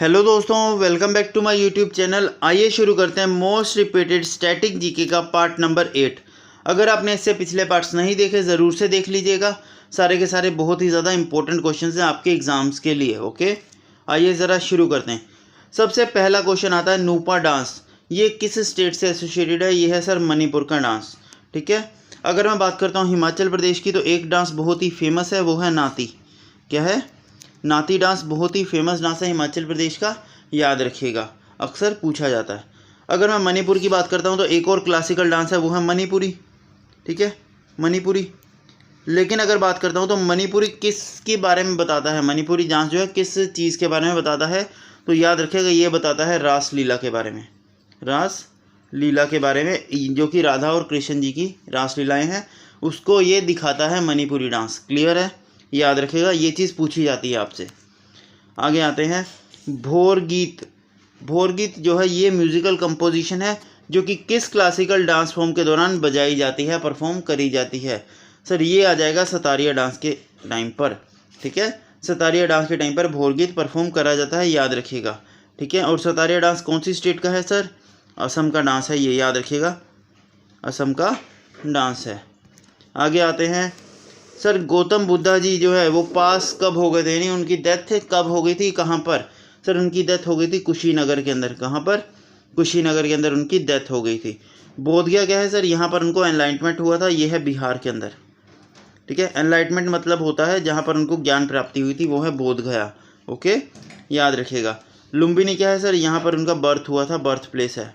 Hello दोस्तों, welcome back to my YouTube channel. आइए शुरू करते हैं मोस्ट रिपीटेड स्टैटिक जीके का पार्ट नंबर 8। अगर आपने इससे पिछले पार्ट्स नहीं देखे ज़रूर से देख लीजिएगा। सारे के सारे बहुत ही ज़्यादा इंपॉर्टेंट क्वेश्चंस हैं आपके एग्जाम्स के लिए। ओके, आइए ज़रा शुरू करते हैं। सबसे पहला क्वेश्चन आता है नूपा डांस, ये किस स्टेट से एसोसिएटेड है? ये है सर मणिपुर का डांस। ठीक है, अगर मैं बात करता हूँ हिमाचल प्रदेश की, तो एक डांस बहुत ही फेमस है, वो है नाती। क्या है? नाती डांस बहुत ही फेमस डांस है हिमाचल प्रदेश का, याद रखिएगा, अक्सर पूछा जाता है। अगर मैं मणिपुर की बात करता हूँ तो एक और क्लासिकल डांस है, वो है मणिपुरी। ठीक है, मणिपुरी। लेकिन अगर बात करता हूँ तो मणिपुरी किसके बारे में बताता है? मणिपुरी डांस जो है किस चीज़ के बारे में बताता है? तो याद रखिएगा, ये बताता है रास लीला के बारे में। रास लीला के बारे में, जो कि राधा और कृष्ण जी की रास लीलाएँ हैं, उसको ये दिखाता है मणिपुरी डांस। क्लियर है? याद रखिएगा, ये चीज़ पूछी जाती है आपसे। आगे आते हैं भोर गीत। भोर गीत जो है ये म्यूजिकल कंपोजिशन है जो कि किस क्लासिकल डांस फॉर्म के दौरान बजाई जाती है, परफॉर्म करी जाती है? सर ये आ जाएगा सतारिया डांस के टाइम पर। ठीक है, सतारिया डांस के टाइम पर भोर गीत परफॉर्म करा जाता है, याद रखिएगा। ठीक है, और सतारिया डांस कौन सी स्टेट का है सर? असम का डांस है, ये याद रखिएगा, असम का डांस है। आगे आते हैं सर, गौतम बुद्धा जी जो है वो पास कब हो गए थे, यानी उनकी डेथ कब हो गई थी, कहाँ पर? सर उनकी डेथ हो गई थी कुशीनगर के अंदर। कहाँ पर? कुशीनगर के अंदर उनकी डेथ हो गई थी। बोध गया क्या है सर? यहाँ पर उनको एनलाइटमेंट हुआ था, ये है बिहार के अंदर। ठीक है, एनलाइटमेंट मतलब होता है जहाँ पर उनको ज्ञान प्राप्ति हुई थी, वो है बोध गया। ओके, याद रखिएगा। लुम्बिनी क्या है सर? यहाँ पर उनका बर्थ हुआ था, बर्थ प्लेस है।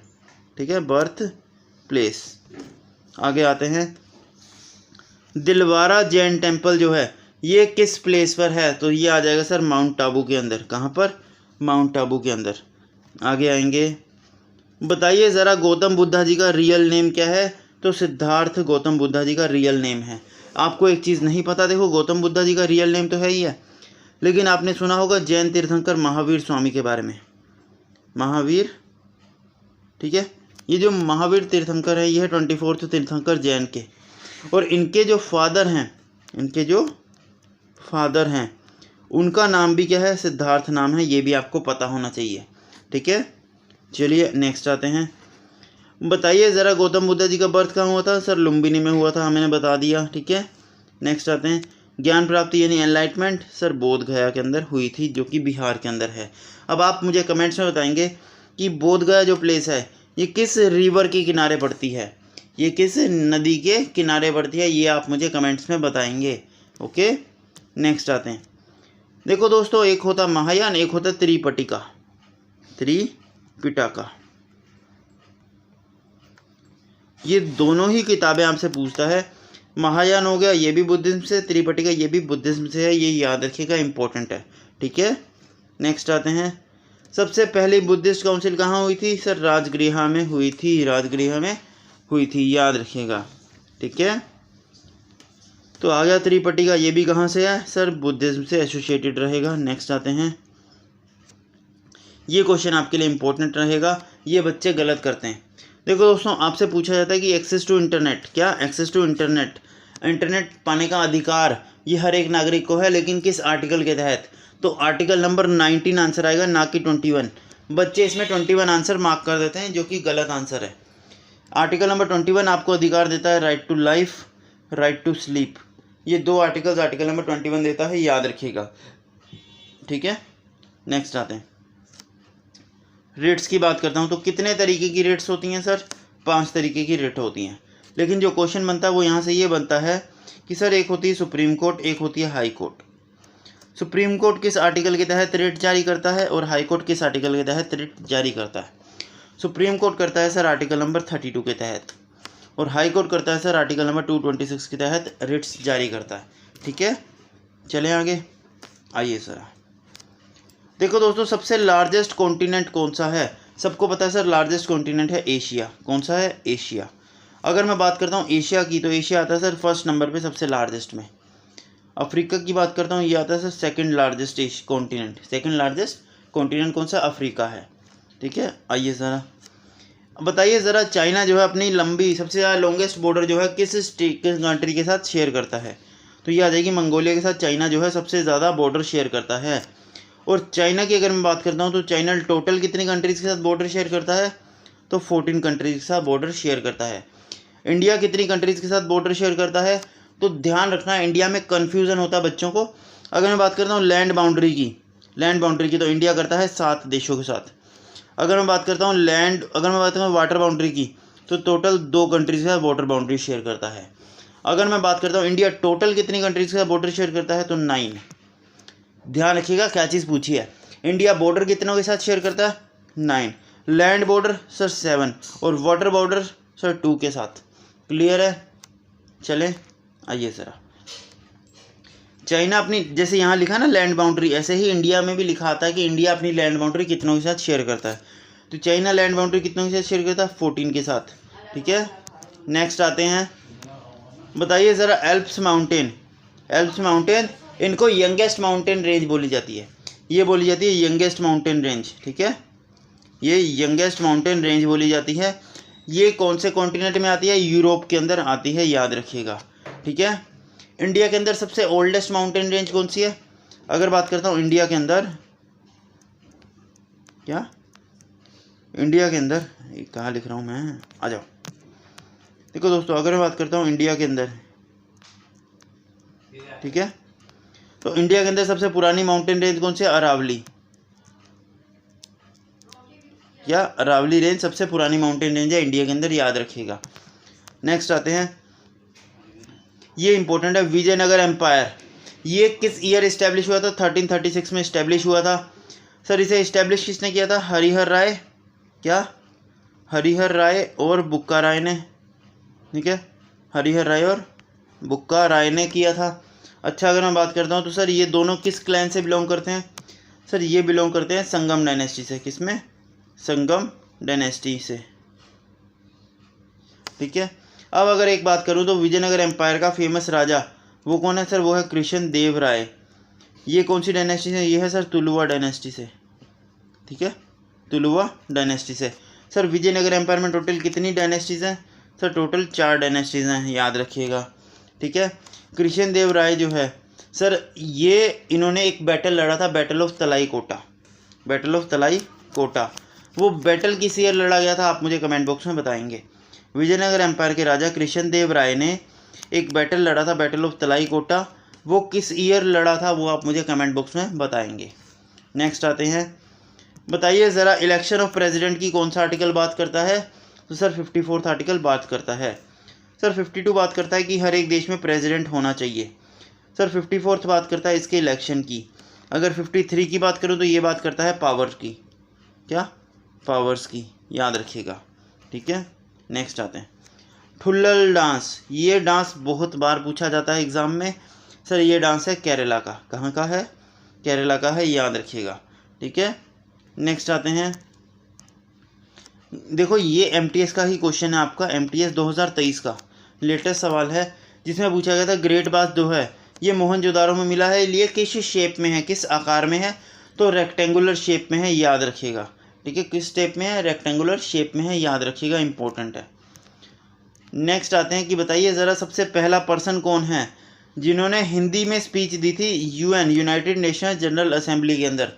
ठीक है, बर्थ प्लेस। आगे आते हैं, दिलवारा जैन टेम्पल जो है ये किस प्लेस पर है? तो ये आ जाएगा सर माउंट आबू के अंदर। कहाँ पर? माउंट आबू के अंदर। आगे आएंगे, बताइए ज़रा गौतम बुद्धा जी का रियल नेम क्या है? तो सिद्धार्थ गौतम बुद्धा जी का रियल नेम है। आपको एक चीज़ नहीं पता, देखो गौतम बुद्धा जी का रियल नेम तो है ही है, लेकिन आपने सुना होगा जैन तीर्थंकर महावीर स्वामी के बारे में। महावीर, ठीक है, ये जो महावीर तीर्थंकर है ये है 24th तीर्थंकर जैन के, और इनके जो फादर हैं, इनके जो फादर हैं उनका नाम भी क्या है? सिद्धार्थ नाम है, ये भी आपको पता होना चाहिए। ठीक है, चलिए नेक्स्ट आते हैं। बताइए ज़रा गौतम बुद्ध जी का बर्थ कहाँ हुआ था? सर लुम्बिनी में हुआ था, मैंने बता दिया। ठीक है, नेक्स्ट आते हैं, ज्ञान प्राप्ति यानी एनलाइटमेंट सर बोध गया के अंदर हुई थी, जो कि बिहार के अंदर है। अब आप मुझे कमेंट्स में बताएंगे कि बोध गया जो प्लेस है ये किस रिवर के किनारे पड़ती है, ये किस नदी के किनारे पड़ती है, ये आप मुझे कमेंट्स में बताएंगे। ओके, नेक्स्ट आते हैं। देखो दोस्तों, एक होता महायान, एक होता त्रिपिटका। त्रिपिटका, ये दोनों ही किताबें आपसे पूछता है। महायान हो गया, ये भी बुद्धिज्म से, त्रिपिटका ये भी बुद्धिज्म से है, ये याद रखिएगा, इंपॉर्टेंट है। ठीक है, नेक्स्ट आते हैं। सबसे पहली बुद्धिस्ट काउंसिल कहाँ हुई थी? सर राजगृह में हुई थी, राजगृह में हुई थी, याद रखिएगा। ठीक है, तो आ गया त्रिपिटका, ये भी कहाँ से है? सर बुद्धिज्म से एसोसिएटेड रहेगा। नेक्स्ट आते हैं, ये क्वेश्चन आपके लिए इंपॉर्टेंट रहेगा, ये बच्चे गलत करते हैं। देखो दोस्तों, आपसे पूछा जाता है कि एक्सेस टू इंटरनेट, क्या एक्सेस टू इंटरनेट, इंटरनेट पाने का अधिकार ये हर एक नागरिक को है, लेकिन किस आर्टिकल के तहत? तो आर्टिकल नंबर 19 आंसर आएगा, ना कि 21। बच्चे इसमें 21 आंसर मार्क कर देते हैं, जो कि गलत आंसर है। आर्टिकल नंबर 21 आपको अधिकार देता है right to life, right to sleep, ये दो आर्टिकल्स आर्टिकल नंबर 21 देता है, याद रखिएगा। ठीक है, नेक्स्ट आते हैं। रेट्स की बात करता हूँ तो कितने तरीके की रेट्स होती हैं? सर 5 तरीके की रेट होती हैं, लेकिन जो क्वेश्चन बनता है वो यहाँ से ये बनता है कि सर एक होती है सुप्रीम कोर्ट, एक होती है हाई कोर्ट। सुप्रीम कोर्ट किस आर्टिकल के तहत रेट जारी करता है और हाई कोर्ट किस आर्टिकल के तहत रेट जारी करता है? सुप्रीम कोर्ट करता है सर आर्टिकल नंबर 32 के तहत, और हाई कोर्ट करता है सर आर्टिकल नंबर 226 के तहत रेट्स जारी करता है। ठीक है, चलें आगे। आइए सर, देखो दोस्तों, सबसे लार्जेस्ट कॉन्टिनेंट कौन सा है? सबको पता है सर लार्जेस्ट कॉन्टिनेंट है एशिया। कौन सा है? एशिया। अगर मैं बात करता हूँ एशिया की, तो एशिया आता है सर फर्स्ट नंबर पे सबसे लार्जेस्ट में। अफ्रीका की बात करता हूँ, ये आता है sir second largest continent. Second largest continent कौन सा? अफ्रीका है। ठीक है, आइए ज़रा बताइए ज़रा, चाइना जो है अपनी लंबी सबसे ज़्यादा लॉन्गेस्ट बॉर्डर जो है किस कंट्री के साथ शेयर करता है? तो ये आ जाएगी मंगोलिया के साथ। चाइना जो है सबसे ज़्यादा बॉर्डर शेयर करता है। और चाइना की अगर मैं बात करता हूँ तो चाइना टोटल कितनी कंट्रीज़ के साथ बॉर्डर शेयर करता है, तो 14 कंट्रीज़ के साथ बॉर्डर शेयर करता है। इंडिया कितनी कंट्रीज़ के साथ बॉर्डर शेयर करता है, तो ध्यान रखना इंडिया में कन्फ्यूज़न होता है बच्चों को। अगर मैं बात करता हूँ लैंड बाउंड्री की तो इंडिया करता है 7 देशों के साथ। अगर मैं बात करता हूँ वाटर बाउंड्री की, तो टोटल 2 कंट्रीज़ के साथ बॉर्डर बाउंड्री शेयर करता है। अगर मैं बात करता हूँ इंडिया टोटल कितनी कंट्रीज़ के साथ बॉर्डर शेयर करता है, तो 9। ध्यान रखिएगा क्या चीज़ पूछी है, इंडिया बॉर्डर कितनों के साथ शेयर करता है, 9। लैंड बॉर्डर सर 7 और वाटर बॉर्डर सर 2 के साथ। क्लियर है, चलें आइए ज़रा। चाइना अपनी, जैसे यहाँ लिखा ना लैंड बाउंड्री, ऐसे ही इंडिया में भी लिखा आता है कि इंडिया अपनी लैंड बाउंड्री कितनों के साथ शेयर करता है। तो चाइना लैंड बाउंड्री कितनों के साथ शेयर करता है, 14 के साथ। ठीक है, नेक्स्ट आते हैं, बताइए ज़रा एल्प्स माउंटेन इनको यंगेस्ट माउंटेन रेंज बोली जाती है, ये बोली जाती है यंगेस्ट माउंटेन रेंज। ठीक है, ये यंगेस्ट माउंटेन रेंज बोली जाती है। ये कौन से कॉन्टिनेंट में आती है, यूरोप के अंदर आती है, याद रखिएगा। ठीक है, इंडिया के अंदर सबसे ओल्डेस्ट माउंटेन रेंज कौन सी है, अगर बात करता हूँ इंडिया के अंदर, क्या इंडिया के अंदर कहाँ लिख रहा हूँ मैं, आ जाओ। देखो दोस्तों, अगर मैं बात करता हूँ इंडिया के अंदर, ठीक है, तो इंडिया के अंदर सबसे पुरानी माउंटेन रेंज कौन सी है, अरावली। या अरावली रेंज सबसे पुरानी माउंटेन रेंज है इंडिया के अंदर, याद रखिएगा। नेक्स्ट आते हैं, ये इंपॉर्टेंट है, विजयनगर एम्पायर, ये किस ईयर इस्टेब्लिश हुआ था, 1336 में इस्टेब्लिश हुआ था। सर इसे इस्टेब्लिश किसने किया था, हरिहर राय, क्या हरिहर राय और बुक्का राय ने। ठीक है, हरिहर राय और बुक्का राय ने किया था। अच्छा, अगर मैं बात करता हूँ तो सर ये दोनों किस क्लैन से बिलोंग करते हैं, सर ये बिलोंग करते हैं संगम डायनेस्टी से। किसमें, संगम डायनेस्टी से। ठीक है, अब अगर एक बात करूँ तो विजयनगर एम्पायर का फेमस राजा वो कौन है, सर वो है कृष्ण देव राय। ये कौन सी डायनेस्टी से, ये है सर तुलुवा डायनेस्टी से। ठीक है, तुलुवा डायनेस्टी से। सर विजयनगर एम्पायर में टोटल कितनी डायनेस्टीज़ हैं, सर टोटल 4 डायनेस्टीज़ हैं, याद रखिएगा। ठीक है, कृष्ण देव राय जो है सर, ये इन्होंने एक बैटल लड़ा था, बैटल ऑफ तलाई कोटा। वो बैटल किस ईयर लड़ा गया था, आप मुझे कमेंट बॉक्स में बताएंगे। विजयनगर एम्पायर के राजा कृष्ण देव राय ने एक बैटल लड़ा था, बैटल ऑफ तलाई कोटा। वो किस ईयर लड़ा था, वो आप मुझे कमेंट बॉक्स में बताएंगे। नेक्स्ट आते हैं, बताइए ज़रा इलेक्शन ऑफ प्रेसिडेंट की कौन सा आर्टिकल बात करता है, तो सर 54 आर्टिकल बात करता है। सर 52 बात करता है कि हर एक देश में प्रेसिडेंट होना चाहिए। सर 54 बात करता है इसके इलेक्शन की। अगर 53 की बात करूँ तो ये बात करता है पावर्स की, क्या पावर्स की, याद रखिएगा। ठीक है, नेक्स्ट आते हैं, ठुल्लल डांस, ये डांस बहुत बार पूछा जाता है एग्ज़ाम में। सर ये डांस है केरला का, कहाँ का है, केरला का है, याद रखिएगा। ठीक है, नेक्स्ट आते हैं, देखो ये MTS का ही क्वेश्चन है आपका, MTS 2023 का लेटेस्ट सवाल है, जिसमें पूछा गया था ग्रेट बाथ जो है ये मोहनजोदारो में मिला है, ये किस शेप में है, किस आकार में है, तो रेक्टेंगुलर शेप में है, याद रखिएगा। ठीक है, किस शेप में है, रेक्टेंगुलर शेप में है, याद रखिएगा, इंपॉर्टेंट है। नेक्स्ट आते हैं कि बताइए ज़रा सबसे पहला पर्सन कौन है जिन्होंने हिंदी में स्पीच दी थी यूनाइटेड नेशन जनरल असेंबली के अंदर।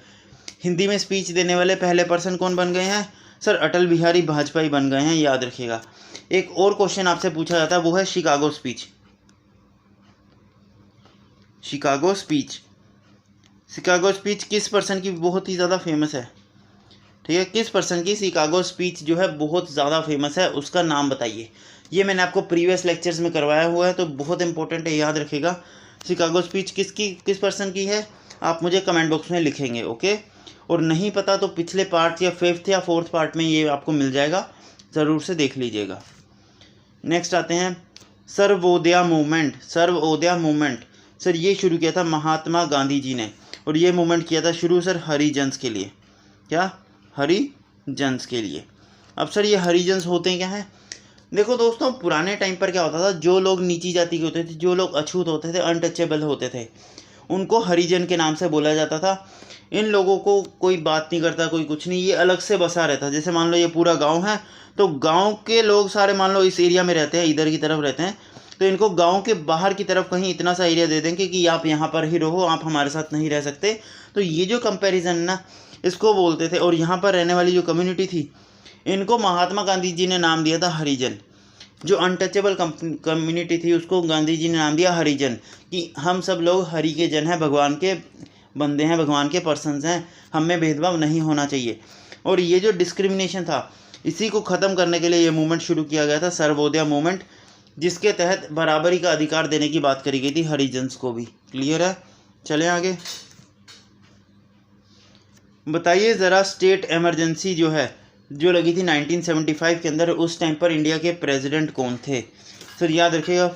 हिंदी में स्पीच देने वाले पहले पर्सन कौन बन गए हैं, सर अटल बिहारी वाजपेयी बन गए हैं, याद रखिएगा। एक और क्वेश्चन आपसे पूछा जाता है, वो है शिकागो स्पीच। शिकागो स्पीच किस पर्सन की बहुत ही ज़्यादा फेमस है, ठीक है, किस पर्सन की शिकागो स्पीच जो है बहुत ज़्यादा फेमस है, उसका नाम बताइए। ये मैंने आपको प्रीवियस लेक्चर्स में करवाया हुआ है, तो बहुत इंपॉर्टेंट है, याद रखिएगा। शिकागो स्पीच किस पर्सन की है, आप मुझे कमेंट बॉक्स में लिखेंगे, ओके। और नहीं पता तो पिछले पार्ट या 5th या 4th पार्ट में ये आपको मिल जाएगा, ज़रूर से देख लीजिएगा। नेक्स्ट आते हैं, सर्वोदया मूवमेंट। सर ये शुरू किया था महात्मा गांधी जी ने, और ये मूवमेंट किया था शुरू सर हरिजन्स के लिए, क्या हरिजन्स के लिए। अब सर ये हरिजन्स होते हैं क्या हैं, देखो दोस्तों पुराने टाइम पर क्या होता था, जो लोग नीची जाति के होते थे, जो लोग अछूत होते थे, अनटचेबल होते थे, उनको हरिजन के नाम से बोला जाता था। इन लोगों को कोई बात नहीं करता, कोई कुछ नहीं, ये अलग से बसा रहता। जैसे मान लो ये पूरा गांव है, तो गांव के लोग सारे मान लो इस एरिया में रहते हैं, इधर की तरफ रहते हैं, तो इनको गांव के बाहर की तरफ कहीं इतना सा एरिया दे देंगे कि आप यहाँ पर ही रहो, आप हमारे साथ नहीं रह सकते, तो ये जो कंपैरिजन ना, इसको बोलते थे। और यहाँ पर रहने वाली जो कम्युनिटी थी, इनको महात्मा गांधी जी ने नाम दिया था हरिजन। जो अनटचेबल कम्युनिटी थी उसको गांधी जी ने नाम दिया हरिजन, कि हम सब लोग हरि के जन हैं, भगवान के बंदे हैं, भगवान के पर्सन्स हैं, हम में भेदभाव नहीं होना चाहिए। और ये जो डिस्क्रिमिनेशन था, इसी को ख़त्म करने के लिए ये मूवमेंट शुरू किया गया था, सर्वोदय मूवमेंट, जिसके तहत बराबरी का अधिकार देने की बात करी गई थी हरिजन्स को भी। क्लियर है? चलें आगे। बताइए ज़रा, स्टेट इमरजेंसी जो है, जो लगी थी 1975 के अंदर, उस टाइम पर इंडिया के प्रेसिडेंट कौन थे? सर याद रखिएगा,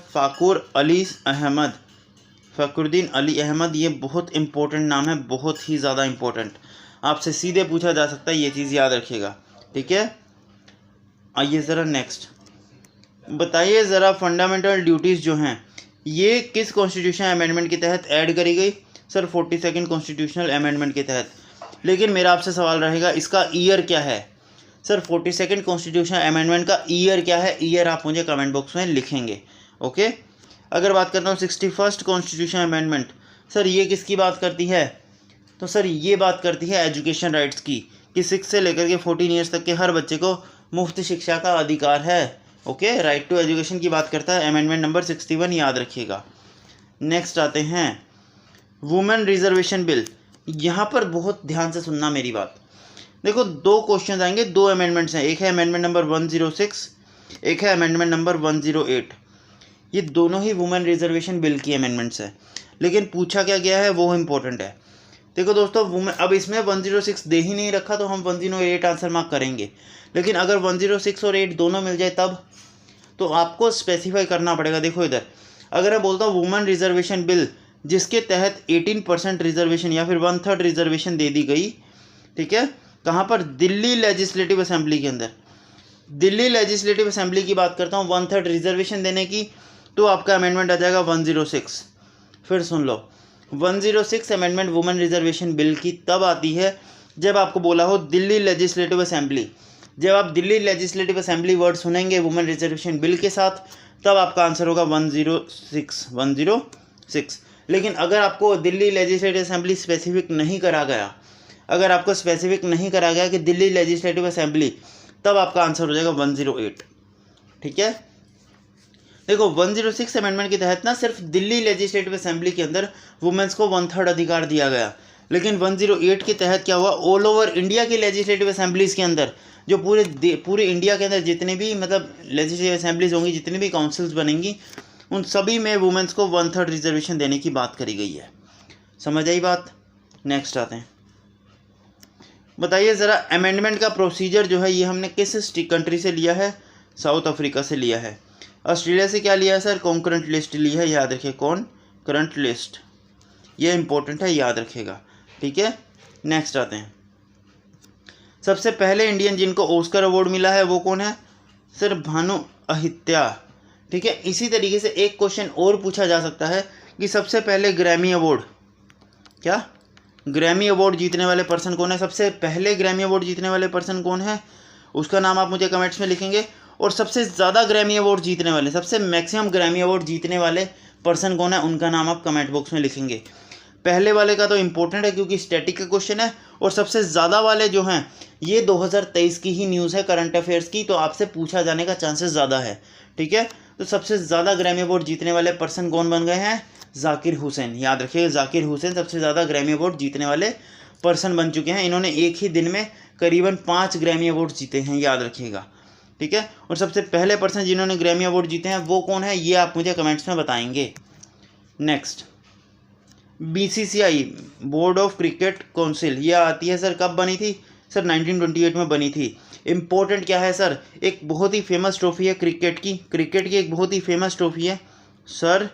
फ़खरुद्दीन अली अहमद। ये बहुत इंपॉर्टेंट नाम है, बहुत ही ज़्यादा इंपॉर्टेंट, आपसे सीधे पूछा जा सकता है, ये चीज़ याद रखिएगा। ठीक है, आइए ज़रा नेक्स्ट। बताइए ज़रा, फंडामेंटल ड्यूटीज़ जो हैं, ये किस कॉन्स्टिट्यूशन अमेंडमेंट के तहत ऐड करी गई? सर 42 कॉन्स्टिट्यूशनल अमेंडमेंट के तहत। लेकिन मेरा आपसे सवाल रहेगा, इसका ईयर क्या है? सर 42 कॉन्स्टिट्यूशनल अमेंडमेंट का ईयर क्या है? ईयर आप मुझे कमेंट बॉक्स में लिखेंगे। ओके, अगर बात करता हूँ 61 कॉन्स्टिट्यूशन अमेंडमेंट, सर ये किसकी बात करती है? तो सर ये बात करती है एजुकेशन राइट्स की, कि 6 से लेकर के 14 ईयर्स तक के हर बच्चे को मुफ्त शिक्षा का अधिकार है। ओके, राइट टू एजुकेशन की बात करता है अमेंडमेंट नंबर 61, याद रखिएगा। नेक्स्ट आते हैं वुमेन रिजर्वेशन बिल। यहाँ पर बहुत ध्यान से सुनना मेरी बात। देखो, 2 क्वेश्चन आएंगे, 2 अमेंडमेंट्स हैं, एक है अमेंडमेंट नंबर 106, एक है अमेंडमेंट नंबर 108। ये दोनों ही वुमेन रिजर्वेशन बिल की अमेंडमेंट्स हैं, लेकिन पूछा क्या गया है वो इम्पोर्टेंट है। देखो दोस्तों, वुमेन, अब इसमें 106 दे ही नहीं रखा तो हम 108 आंसर मार्क करेंगे, लेकिन अगर 106 और 8 दोनों मिल जाए तब तो आपको स्पेसिफाई करना पड़ेगा। देखो इधर, अगर मैं बोलता हूँ वुमेन रिजर्वेशन बिल जिसके तहत 18% रिजर्वेशन या फिर 1/3 रिजर्वेशन दे दी गई, ठीक है, कहाँ पर? दिल्ली लेजिस्लेटिव असेंबली के अंदर। दिल्ली लेजिस्लेटिव असेंबली की बात करता हूँ 1/3 रिजर्वेशन देने की, तो आपका अमेंडमेंट आ जाएगा 106। फिर सुन लो, 106 अमेंडमेंट वुमेन रिजर्वेशन बिल की तब आती है जब आपको बोला हो दिल्ली लेजिस्लेटिव असेंबली। जब आप दिल्ली लेजिस्लेटिव असेंबली वर्ड सुनेंगे वुमेन रिजर्वेशन बिल के साथ, तब आपका आंसर होगा 106। लेकिन अगर आपको दिल्ली लेजिस्लेटिव असेंबली स्पेसिफिक नहीं करा गया, अगर आपको स्पेसिफिक नहीं करा गया कि दिल्ली लेजिस्लेटिव असेंबली, तब आपका आंसर हो जाएगा 108। ठीक है, देखो 106 अमेंडमेंट के तहत ना सिर्फ दिल्ली लेजिस्लेटिव असेंबली के अंदर वुमेन्स को 1/3 अधिकार दिया गया, लेकिन 108 के तहत क्या हुआ, ऑल ओवर इंडिया की लेजिस्लेटिव असेंबलीज़ के अंदर, जो पूरे इंडिया के अंदर जितने भी मतलब लेजिस्लेटिव असेंबलीज होंगी, जितनी भी काउंसिल्स बनेंगी, उन सभी में वुमेन्स को 1/3 रिजर्वेशन देने की बात करी गई है। समझ आई बात? नेक्स्ट आते हैं। बताइए ज़रा, अमेंडमेंट का प्रोसीजर जो है ये हमने किस कंट्री से लिया है? साउथ अफ्रीका से लिया है। ऑस्ट्रेलिया से क्या लिया है सर? कॉन्करेंट लिस्ट ली है, याद रखिए, कॉन्करेंट लिस्ट, ये इंपॉर्टेंट है, याद रखिएगा। ठीक है, नेक्स्ट आते हैं। सबसे पहले इंडियन जिनको ऑस्कर अवार्ड मिला है वो कौन है? सर भानु अहित्या। ठीक है, इसी तरीके से एक क्वेश्चन और पूछा जा सकता है कि सबसे पहले ग्रैमी अवार्ड, क्या ग्रैमी अवार्ड जीतने वाले पर्सन कौन है? सबसे पहले ग्रैमी अवार्ड जीतने वाले पर्सन कौन है, उसका नाम आप मुझे कमेंट्स में लिखेंगे। और सबसे ज़्यादा ग्रैमी अवार्ड जीतने वाले, सबसे मैक्सिमम ग्रैमी अवार्ड जीतने वाले पर्सन कौन है, उनका नाम आप कमेंट बॉक्स में लिखेंगे। पहले वाले का तो इम्पोर्टेंट है क्योंकि स्टैटिक का क्वेश्चन है, और सबसे ज़्यादा वाले जो हैं ये 2023 की ही न्यूज़ है, करंट अफेयर्स की, तो आपसे पूछा जाने का चांसेस ज़्यादा है। ठीक है, तो सबसे ज़्यादा ग्रैमी अवार्ड जीतने वाले पर्सन कौन बन गए हैं? जाकिर हुसैन। याद रखिए, जाकिर हुसैन सबसे ज़्यादा ग्रैमी अवार्ड जीतने वाले पर्सन बन चुके हैं। इन्होंने एक ही दिन में करीबन 5 ग्रैमी अवार्ड जीते हैं, याद रखिएगा। ठीक है, और सबसे पहले पर्सन जिन्होंने ग्रैमी अवार्ड जीते हैं वो कौन है, ये आप मुझे कमेंट्स में बताएंगे। Next, BCCI board of cricket council, ये आती है सर, कब बनी थी? सर 1928 में बनी थी। इम्पोर्टेंट क्या है सर? एक बहुत ही फेमस ट्रॉफी है क्रिकेट की एक बहुत ही फेमस ट्रॉफी है sir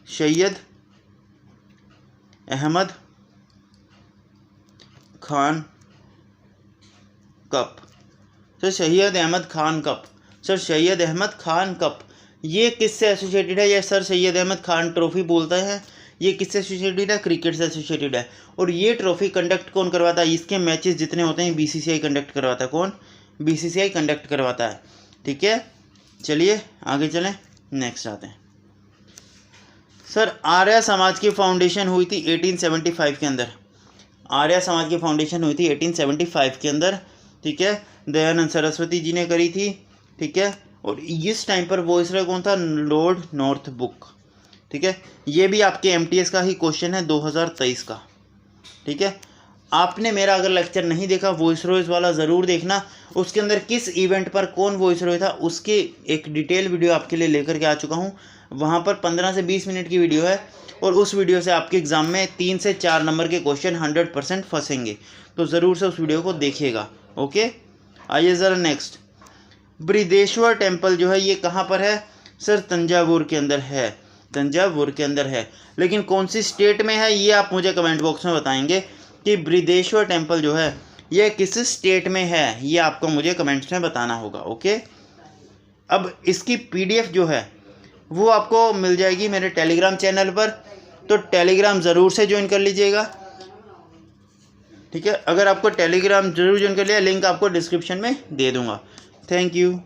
Syed Ahmad Khan cup. Sir Syed Ahmad Khan cup, sir Syed Ahmad Khan cup, ये किससे एसोसिएटेड है? ये सर सैयद अहमद खान ट्रॉफी बोलते हैं। ये किससे एसोसिएटेड है? क्रिकेट से एसोसिएटेड है। और ये ट्रॉफी कंडक्ट कौन करवाता है? इसके मैचेस जितने होते हैं BCCI कंडक्ट करवाता है। कौन? BCCI कंडक्ट करवाता है। ठीक है, चलिए आगे चलें, नेक्स्ट आते हैं। सर आर्य समाज की फाउंडेशन हुई थी 1875 के अंदर। आर्य समाज की फाउंडेशन हुई थी 1875 के अंदर, ठीक है, दयानंद सरस्वती जी ने करी थी, ठीक है। और इस टाइम पर वॉइसरॉय कौन था? लॉर्ड नॉर्थब्रुक, ठीक है। ये भी आपके एमटीएस का ही क्वेश्चन है 2023 का, ठीक है। आपने मेरा अगर लेक्चर नहीं देखा वॉइसरॉयज वाला ज़रूर देखना, उसके अंदर किस इवेंट पर कौन वॉइसरॉय था उसके एक डिटेल वीडियो आपके लिए लेकर के आ चुका हूँ। वहाँ पर 15 से 20 मिनट की वीडियो है और उस वीडियो से आपके एग्ज़ाम में 3 से 4 नंबर के क्वेश्चन 100% फंसेंगे, तो ज़रूर से उस वीडियो को देखिएगा। ओके, आइए ज़रा नेक्स्ट। बृहदेश्वर टेम्पल जो है ये कहाँ पर है? सर तंजावुर के अंदर है, तंजावुर के अंदर है, लेकिन कौन सी स्टेट में है ये आप मुझे कमेंट बॉक्स में बताएंगे कि बृहदेश्वर टेम्पल जो है ये किस स्टेट में है, ये आपको मुझे कमेंट्स में बताना होगा। ओके, अब इसकी पीडीएफ जो है वो आपको मिल जाएगी मेरे टेलीग्राम चैनल पर, तो टेलीग्राम ज़रूर से ज्वाइन कर लीजिएगा, ठीक है। अगर आपको टेलीग्राम ज़रूर ज्वाइन कर लिया, लिंक आपको डिस्क्रिप्शन में दे दूँगा। Thank you.